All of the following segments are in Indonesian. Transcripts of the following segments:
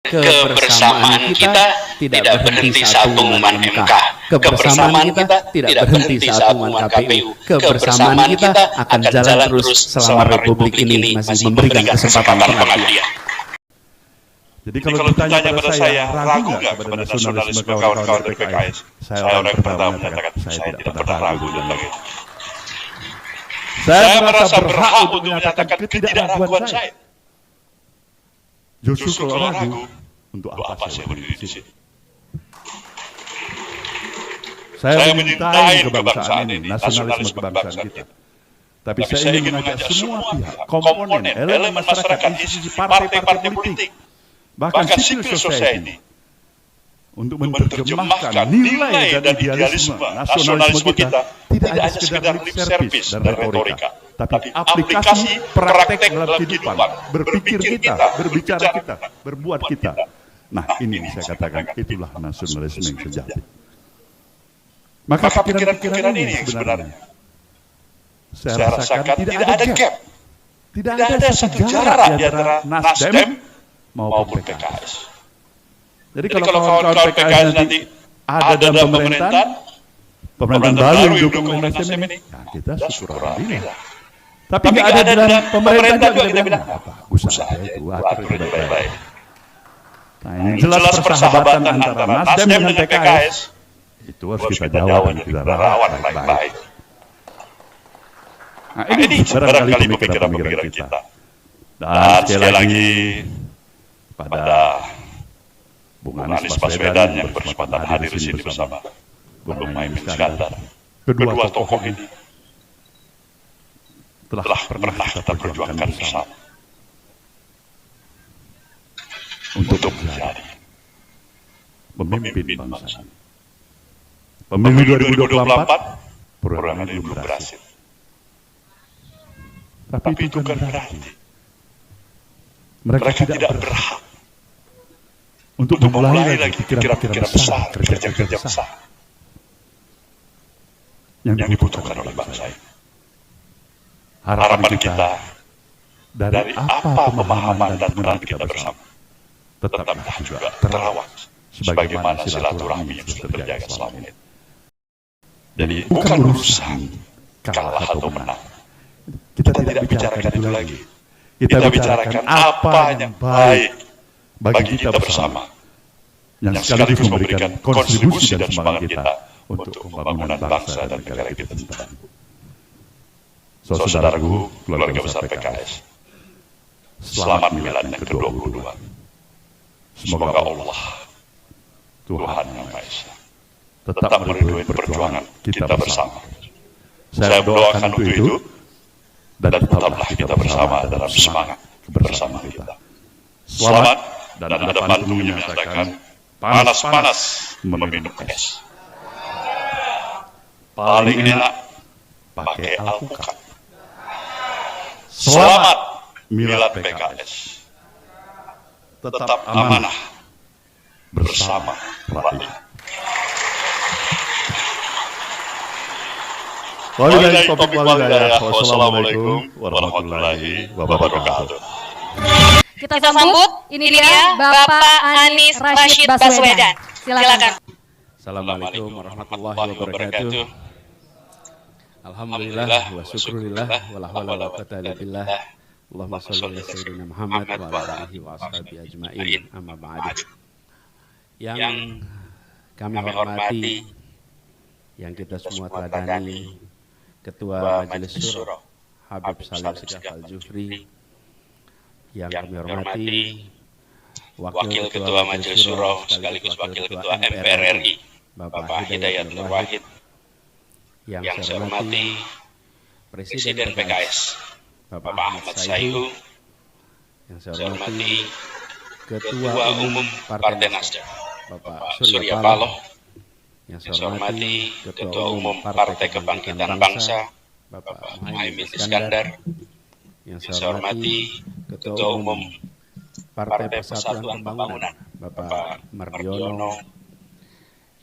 kebersamaan kita tidak berhenti saat pengumuman MK. Kebersamaan kita tidak berhenti saat pengumuman KPU. Kebersamaan kita akan jalan terus selama Republik ini masih memberikan kesempatan pengabdian. Jadi kalau ditanya pada saya, ragu nggak kepada nasionalisme kawan-kawan dari PKS? Saya orang pertama menyatakan saya tidak pernah ragu dan lagi. Saya merasa berhak untuk menyatakan ketidakraguan saya. Justru kalau ragu, untuk apa saya berdiri di sini? Saya menyintai kebangsaan ini, nasionalisme kebangsaan kita. Tapi saya ingin mengajak semua pihak, komponen, elemen masyarakat, institusi, partai-partai politik, bahkan civil society, untuk menerjemahkan nilai dan idealisme nasionalisme kita tidak hanya sekedar lip service dan retorika, tapi aplikasi praktek dalam kehidupan, berpikir kita, berbicara kita, berbuat kita. Nah, ini saya katakan itulah nasionalisme yang sejati. Maka pikiran-pikiran ini sebenarnya saya rasakan tidak ada gap, tidak ada satu jarak di antara Nasdem maupun PKS. Jadi kalau kawan-kawan PKS nanti ada dalam pemerintahan baru yang didukung oleh Nasdem ini, ya kita syukur alhamdulillah. Tapi nggak ada dalam pemerintahan juga kita bilang apa? Usaha itu atur baik-baik. Nah, ini jelas persahabatan antara Nasdem dengan PKS itu harus kita jawab dan kita rawat baik-baik. Nah, ini barangkali pemikiran-pemikiran kita. Dan sekali lagi pada Bung Anies Baswedan yang berkesempatan hadir di sini bersama Bung Muhaimin Iskandar. Kedua tokoh ini telah pernah kita perjuangkan bersama untuk menjadi pemimpin bangsa. Pemilu 2024 programnya belum berhasil. Tapi itu bukan berarti mereka tidak berhak untuk memulai lagi pikiran-pikiran besar, kerja-kerja besar yang dibutuhkan oleh bangsa ini. Harapan kita dari apa pemahaman dan peran kita bersama tetaplah juga terawat sebagaimana silaturahmi yang sudah terjaga selama ini. Jadi bukan urusan kalah atau menang. Kita tidak bicarakan itu lagi. Kita bicarakan apa yang baik bagi kita bersama, yang sekaligus memberikan kontribusi dan sumbangan kita untuk pembangunan bangsa dan negara kita sendiri. Saudaraku, keluarga besar PKS, selamat milad yang ke-22. Semoga Allah, Tuhan Yang Maha Esa, tetap meridhoi perjuangan kita bersama. Saya doakan untuk itu, dan tetaplah kita bersama dalam semangat kebersamaan kita. Selamat, dan ada pantun yang menyatakan panas-panas meminum es. Paling enak pakai alpukat. Selamat milad PKS. Tetap amanah bersama rakyat. Wassalamualaikum warahmatullahi wabarakatuh. Kita sambut, ini dia Bapak Anies Rashid Baswedan. Silakan. Assalamualaikum warahmatullahi wabarakatuh. Alhamdulillah wa syukurillah wa la haula wa la quwwata illa billah. Allahumma shalli ala sayyidina Muhammad wa ala alihi wa ashabihi ajmain. Amma ba'd. Yang kami hormati, yang kita semua teladani, Ketua Majelis Syuro Habib Salim Segaf Al-Jufri, yang kami hormati Wakil Ketua Majelis Syuro sekaligus Wakil Ketua MPR RI Bapak Hidayat Nur Wahid, yang saya hormati Presiden PKS Bapak Ahmad Sayhu, yang saya hormati Ketua Umum Partai Nasdem Bapak Surya Paloh, yang saya hormati Ketua Umum Partai Kebangkitan Bangsa Bapak Muhaimin Iskandar, yang saya hormati Ketua Umum Partai Persatuan Pembangunan Bapak Mardiono,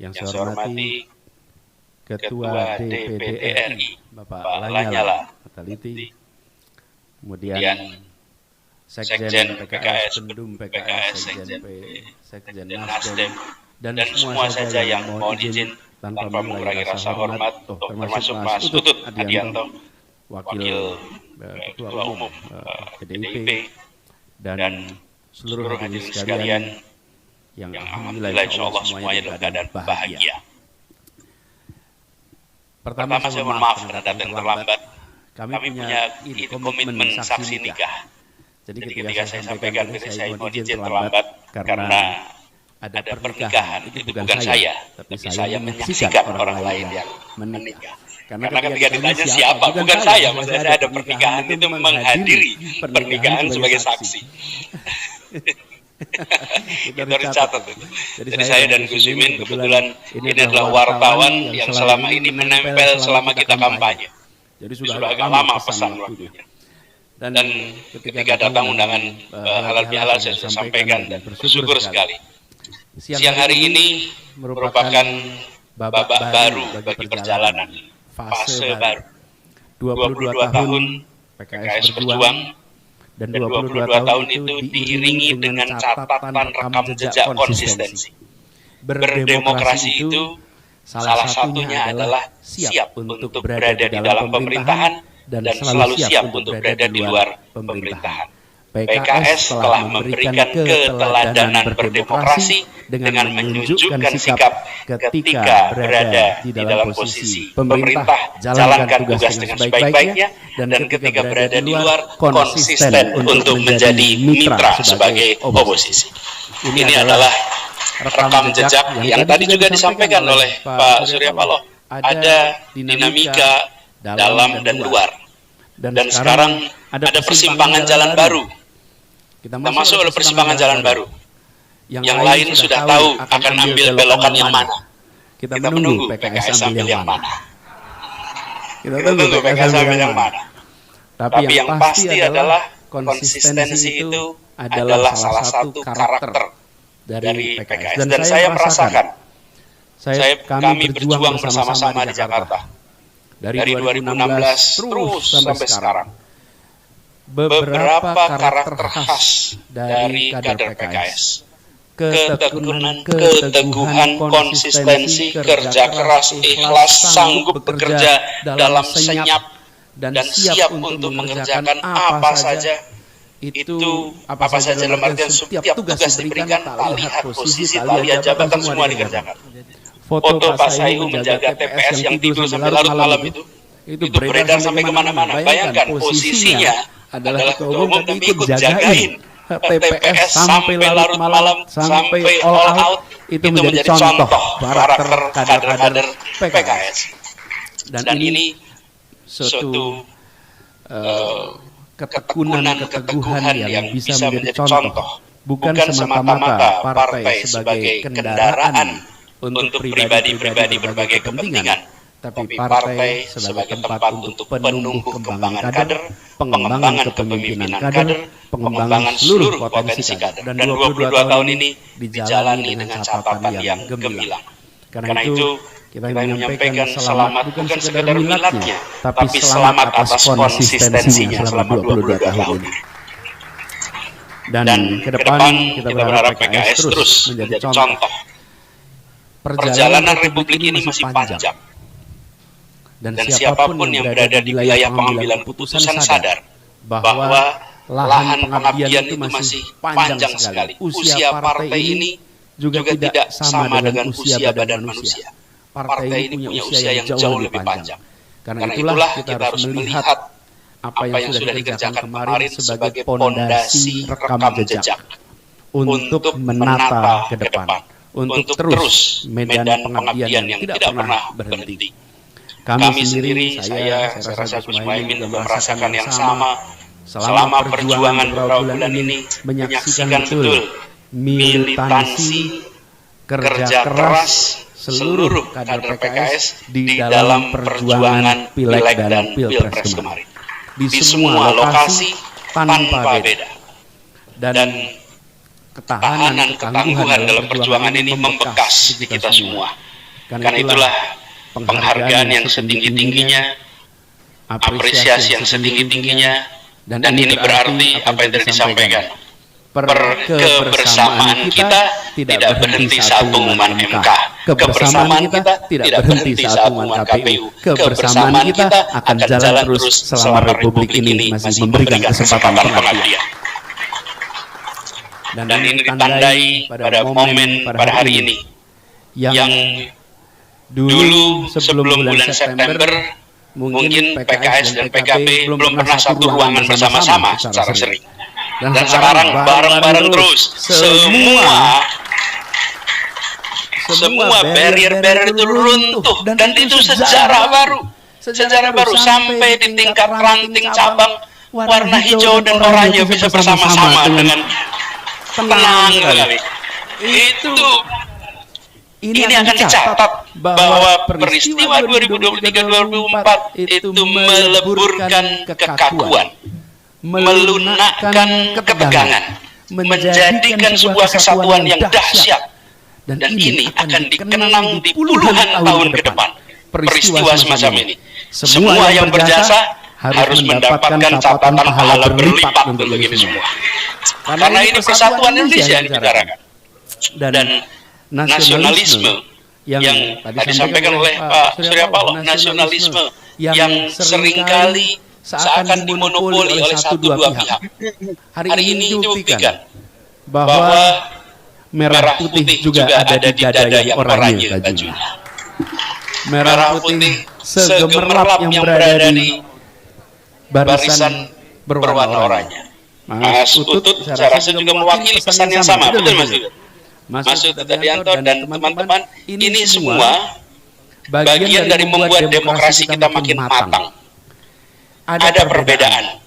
yang saya hormati Ketua DPD RI Bapak Lanyala Mataliti, kemudian Sekjen PKS, Pendum PKS, Sekjen Nasdem, dan semua saja yang mohon izin tanpa mengurangi rasa hormat, termasuk Mas Utut Adianto, Wakil Ketua Umum PDIP, dan seluruh hadirin sekalian yang alhamdulillah insyaallah semuanya dalam keadaan bahagia. Pertama saya mohon maaf karena datang terlambat. Kami punya komitmen saksi nikah. Jadi ketika saya sampaikan ini saya mohon izin terlambat karena ada pernikahan. Itu bukan saya, tapi saya menyaksikan orang lain yang menikah. Karena ketika ditanya siapa, bukan saya, maksudnya saya ada pernikahan itu menghadiri pernikahan sebagai saksi. Itu harus catat. Jadi saya dan Gus Imin kebetulan ini adalah wartawan yang selama ini menempel selama kita kampanye. Jadi sudah agak lama pesan waktunya. Dan ketika datang undangan halal bihalal saya sampaikan dan bersyukur sekali. Siang hari ini merupakan babak baru bagi perjalanan, fase baru. 22 tahun PKS berjuang, dan 22 tahun itu diiringi dengan catatan rekam jejak konsistensi. Berdemokrasi itu salah satunya adalah siap untuk berada di dalam pemerintahan dan selalu siap untuk berada di luar pemerintahan. PKS telah memberikan keteladanan berdemokrasi dengan menunjukkan sikap ketika berada di dalam posisi pemerintah, jalankan tugas dengan sebaik-baiknya, dan ketika berada di luar konsisten untuk menjadi mitra sebagai oposisi. Ini adalah rekam jejak yang tadi juga disampaikan oleh Pak Surya Paloh. Ada dinamika dalam dan luar. Dan sekarang ada persimpangan jalan baru. Kita masuk oleh persimpangan jalan baru. Yang lain sudah tahu akan ambil belokan yang mana. Kita menunggu PKS ambil yang mana. Kita tunggu PKS ambil yang mana. Tapi yang pasti adalah konsistensi itu adalah salah satu karakter dari PKS. Dan saya merasakan, kami berjuang bersama-sama di Jakarta. Dari 2016 terus sampai sekarang. Beberapa karakter khas dari kader PKS. Ketekunan, keteguhan, konsistensi, kerja keras, ikhlas, sanggup bekerja dalam senyap, dan siap untuk mengerjakan apa saja. Itu apa saja dalam artian setiap tugas diberikan, tak lihat posisi, tak lihat jabatan, semua dikerjakan. Foto Pak Saihu menjaga TPS yang tidur sampai larut malam itu beredar sampai kemana-mana. Bayangkan posisinya adalah ketua umum tapi ikut jagain TPS sampai larut malam, sampai all out. Itu menjadi contoh karakter kader-kader PKS. Dan ini suatu ketekunan yang bisa menjadi contoh. Bukan semata-mata partai sebagai kendaraan untuk pribadi-pribadi berbagai kepentingan, tapi partai sebagai tempat untuk penumbuh kembangan kader, pengembangan kepemimpinan kader, pengembangan seluruh potensi kader. Dan 22 tahun ini dijalani dengan catatan yang gemilang. Karena itu kita menyampaikan selamat bukan sekedar miladnya, tapi selamat atas konsistensinya selama 22 tahun ini. Dan ke depan kita berharap PKS terus menjadi contoh. Perjalanan Republik ini masih panjang. Dan siapapun yang berada di wilayah pengambilan putusan sadar bahwa lahan pengabdian itu masih panjang sekali. Usia partai ini juga tidak sama dengan usia badan manusia. Partai ini punya usia yang jauh lebih panjang. Karena itulah kita harus melihat apa yang sudah dikerjakan kemarin sebagai pondasi rekam jejak untuk menata ke depan, untuk terus medan pengabdian yang tidak pernah berhenti. Kami sendiri, saya rasa Gus Muhaimin juga merasakan yang sama. Selama perjuangan beberapa bulan ini menyaksikan betul militansi, kerja keras seluruh kader PKS di dalam perjuangan pileg dan pilpres kemarin. Di semua lokasi tanpa beda. Dan ketahanan, ketangguhan dalam perjuangan ini membekas di kita semua. Karena itulah penghargaan yang setinggi-tingginya, apresiasi yang setinggi-tingginya, Dan ini berarti apa yang tadi disampaikan. Kebersamaan kita tidak berhenti saat pengumuman MK. Kebersamaan kita tidak berhenti saat pengumuman KPU. Kebersamaan kita akan jalan terus selama Republik ini masih memberikan kesempatan pengabdian. Dan ini ditandai pada momen pada hari ini yang dulu sebelum bulan September mungkin PKS dan PKB belum pernah satu ruangan bersama-sama secara sering. Dan sekarang bareng-bareng terus semua barrier-barrier itu runtuh, dan itu sejarah baru sampai di tingkat ranting cabang warna hijau dan oranye bisa bersama-sama dengan tenang sekali. Ini akan dicatat bahwa peristiwa 2023-2024 itu meleburkan kekakuan, melunakkan ketegangan, menjadikan sebuah kesatuan yang dahsyat, dan ini akan dikenang di puluhan tahun ke depan. Peristiwa semacam ini, semua yang berjasa harus mendapatkan catatan pahala berlipat untuk ini semua. Karena ini persatuan Indonesia yang dibicarakan, dan nasionalisme yang tadi disampaikan oleh Pak Surya Paloh, nasionalisme yang seringkali seakan dimonopoli oleh satu dua pihak. Hari ini dibuktikan bahwa merah putih juga ada di dada yang oranye bajunya. Merah putih segemerlap yang berada di barisan berwarna oranye. Mas Utut saya rasa juga mewakili pesan yang sama, betul Mas Utut Adianto dan teman-teman. Ini semua bagian dari membuat demokrasi kita makin matang. Ada perbedaan,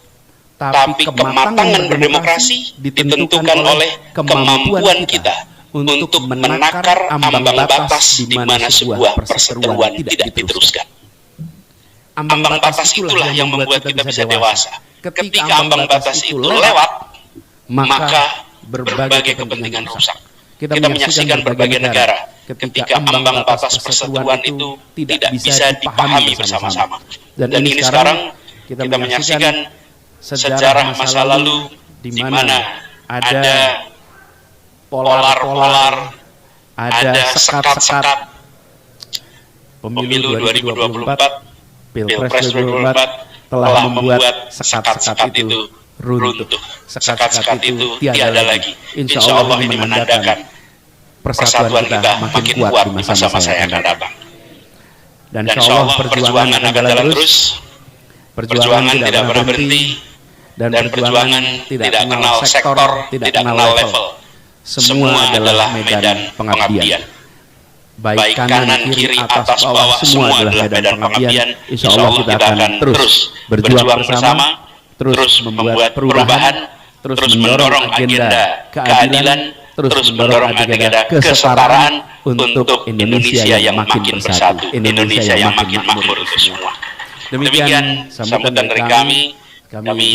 tapi kematangan berdemokrasi ditentukan oleh kemampuan kita untuk menakar ambang batas di mana sebuah perseteruan tidak diteruskan. Ambang batas itulah yang membuat kita bisa dewasa. Ketika ambang batas itu lewat, maka berbagai kepentingan rusak. Kita menyaksikan berbagai negara ketika ambang batas perseteruan itu tidak bisa dipahami bersama-sama. Dan ini sekarang kita menyaksikan sejarah masa lalu di mana ada polar-polar, ada sekat-sekat. Pemilu 2024, Pilpres 2024 telah membuat sekat-sekat itu runtuh. Sekat-sekat itu tiada lagi. Insya Allah ini menandakan persatuan kita makin kuat di masa-masa yang akan datang. Dan insya Allah perjuangan akan jalan terus. Perjuangan tidak pernah berhenti, dan perjuangan tidak kenal sektor, tidak kenal level. Semua adalah medan pengabdian. Baik kanan, kiri, atas, bawah, semua adalah medan pengabdian. Insya Allah kita akan terus berjuang bersama, terus membuat perubahan, terus mendorong agenda keadilan, terus mendorong agenda kesetaraan untuk Indonesia yang makin bersatu, Indonesia yang makin makmur untuk semua. Demikian sambutan dari kami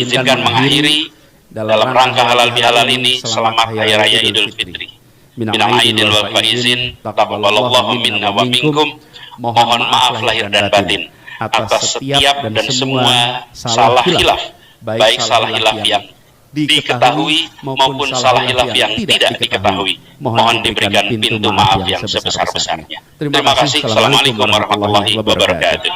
izinkan mengakhiri dalam rangka halal bihalal ini. Selamat Hari Raya Idul Fitri. Minal aidin wal faizin, taqabbalallahu minna wa minkum. Mohon maaf lahir dan batin atas setiap dan semua salah hilaf, baik salah hilaf yang diketahui maupun salah hilaf yang tidak diketahui. Mohon diberikan pintu maaf yang sebesar-besarnya. Terima kasih. Assalamualaikum warahmatullahi wabarakatuh.